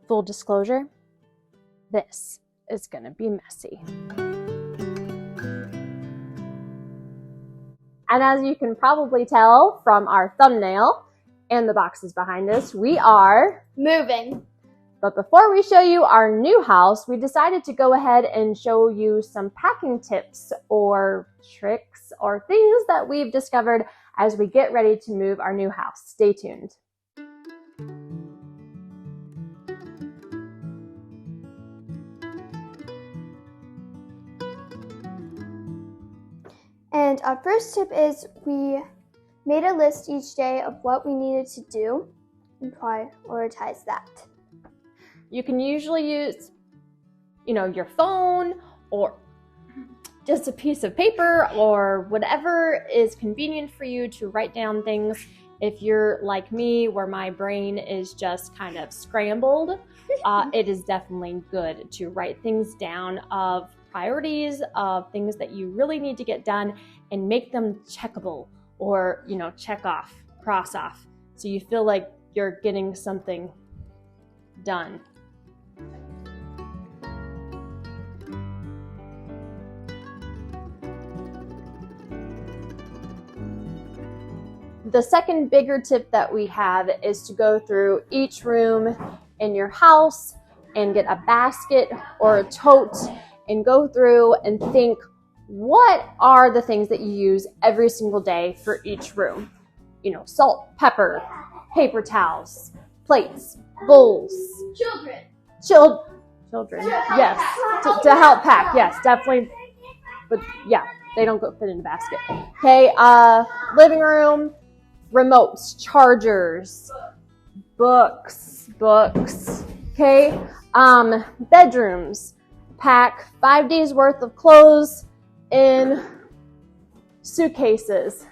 full disclosure, this is gonna be messy. And as you can probably tell from our thumbnail and the boxes behind us, we are moving. But before we show you our new house, we decided to go ahead and show you some packing tips or tricks or things that we've discovered as we get ready to move our new house. Stay tuned. And our first tip is we made a list each day of what we needed to do and prioritize that. You can usually use, your phone or just a piece of paper or whatever is convenient for you to write down things. If you're like me, where my brain is just kind of scrambled, it is definitely good to write things down of priorities, of things that you really need to get done, and make them checkable or, check off, cross off, so you feel like you're getting something done. The second bigger tip that we have is to go through each room in your house and get a basket or a tote and go through and think, what are the things that you use every single day for each room? Salt, pepper, paper towels, plates, bowls. Children, yes, to help pack, yes, definitely. But yeah, they don't fit in a basket. Okay, living room, remotes, chargers, books, okay, bedrooms, pack 5 days worth of clothes in suitcases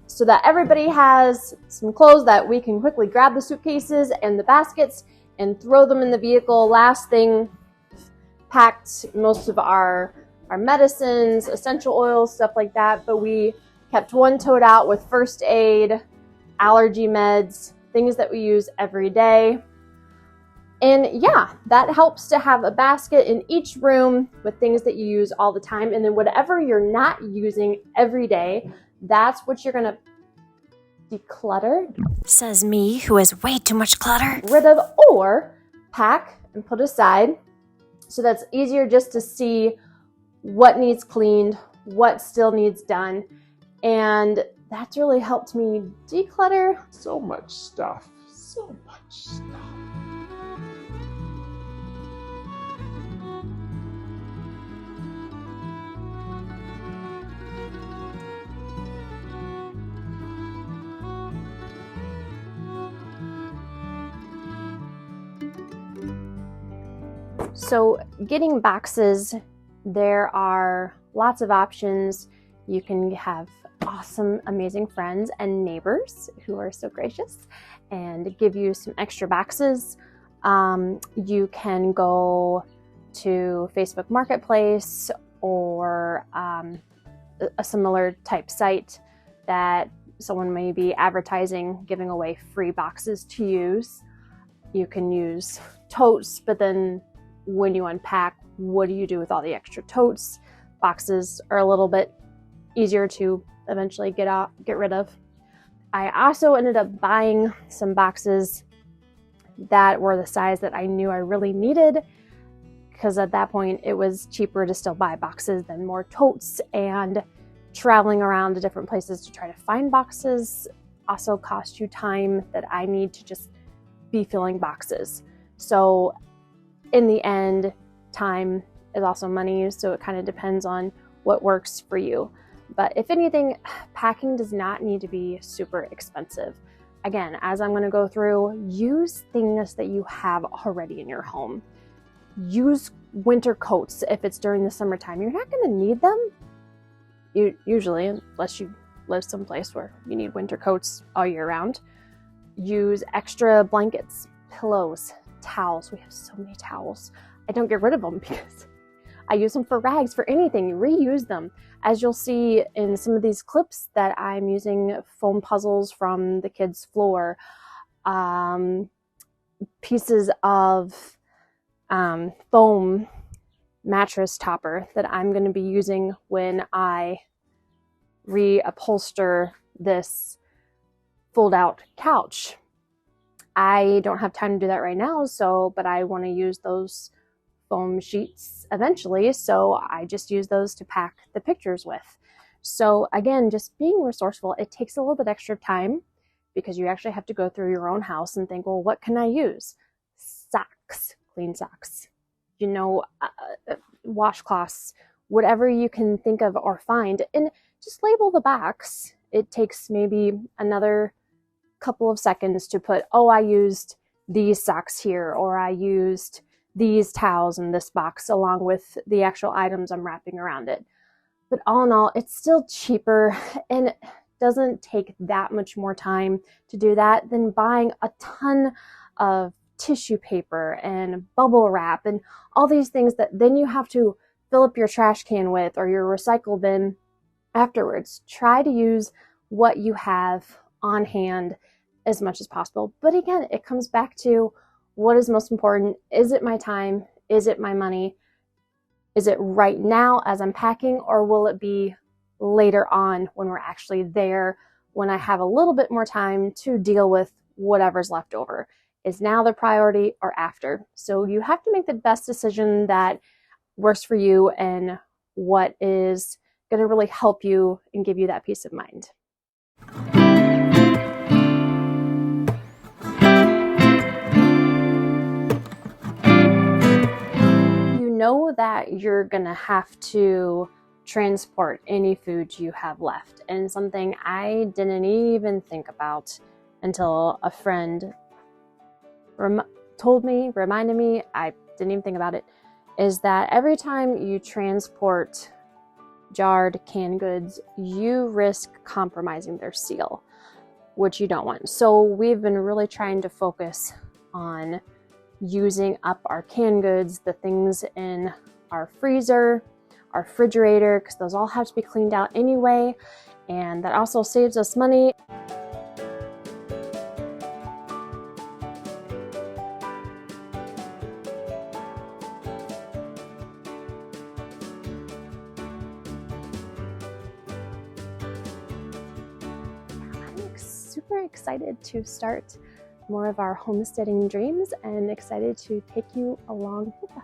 so that everybody has some clothes that we can quickly grab the suitcases and the baskets and throw them in the vehicle. Last thing, packed most of our medicines, essential oils, stuff like that, but we kept one tote out with first aid, allergy meds, things that we use every day. And yeah, that helps to have a basket in each room with things that you use all the time. And then whatever you're not using every day, that's what you're gonna declutter. Says me, who has way too much clutter. Rid of or pack and put aside. So that's easier just to see what needs cleaned, what still needs done. And that's really helped me declutter. So much stuff. So getting boxes, there are lots of options. You can have awesome, amazing friends and neighbors who are so gracious and give you some extra boxes. You can go to Facebook Marketplace or a similar type site that someone may be advertising, giving away free boxes to use. You can use totes, but then when you unpack, what do you do with all the extra totes? Boxes are a little bit easier to eventually get rid of. I also ended up buying some boxes that were the size that I knew I really needed, because at that point it was cheaper to still buy boxes than more totes, and traveling around to different places to try to find boxes also cost you time that I need to just be filling boxes. So in the end, time is also money, so it kind of depends on what works for you. But if anything, packing does not need to be super expensive. Again, as I'm going to go through, use things that you have already in your home. Use winter coats if it's during the summertime. You're not going to need them, usually, unless you live someplace where you need winter coats all year round. Use extra blankets, pillows, towels. We have so many towels. I don't get rid of them because I use them for rags, for anything. Reuse them. As you'll see in some of these clips that I'm using foam puzzles from the kids' floor. pieces of foam mattress topper that I'm going to be using when I reupholster this fold out couch. I don't have time to do that right now, but I want to use those foam sheets eventually, so I just use those to pack the pictures with. So again, just being resourceful. It takes a little bit extra time because you actually have to go through your own house and think, well, what can I use? Socks, clean socks, washcloths, whatever you can think of or find, and just label the box. It takes maybe another couple of seconds to put, oh, I used these socks here, or I used these towels in this box along with the actual items I'm wrapping around it. But all in all, it's still cheaper and it doesn't take that much more time to do that than buying a ton of tissue paper and bubble wrap and all these things that then you have to fill up your trash can with or your recycle bin afterwards. Try to use what you have on hand as much as possible. But again, it comes back to what is most important. Is it my time? Is it my money? Is it right now as I'm packing, or will it be later on when we're actually there, when I have a little bit more time to deal with whatever's left over? Is now the priority or after? So you have to make the best decision that works for you and what is going to really help you and give you that peace of mind. You know that you're going to have to transport any food you have left, and something I didn't even think about until a friend reminded me, I didn't even think about it, is that every time you transport jarred canned goods, you risk compromising their seal, which you don't want. So we've been really trying to focus on using up our canned goods, the things in our freezer, our refrigerator, because those all have to be cleaned out anyway, and that also saves us money. I'm super excited to start more of our homesteading dreams and excited to take you along with us.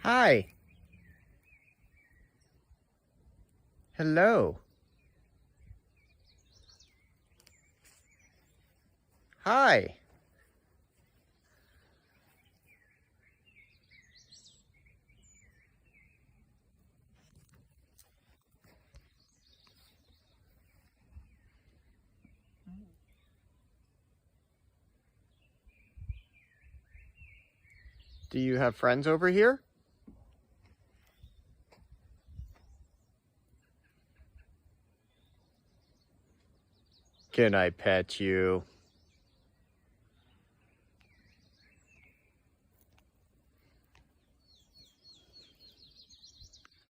Hi. Hello. Hi. Do you have friends over here? Can I pet you?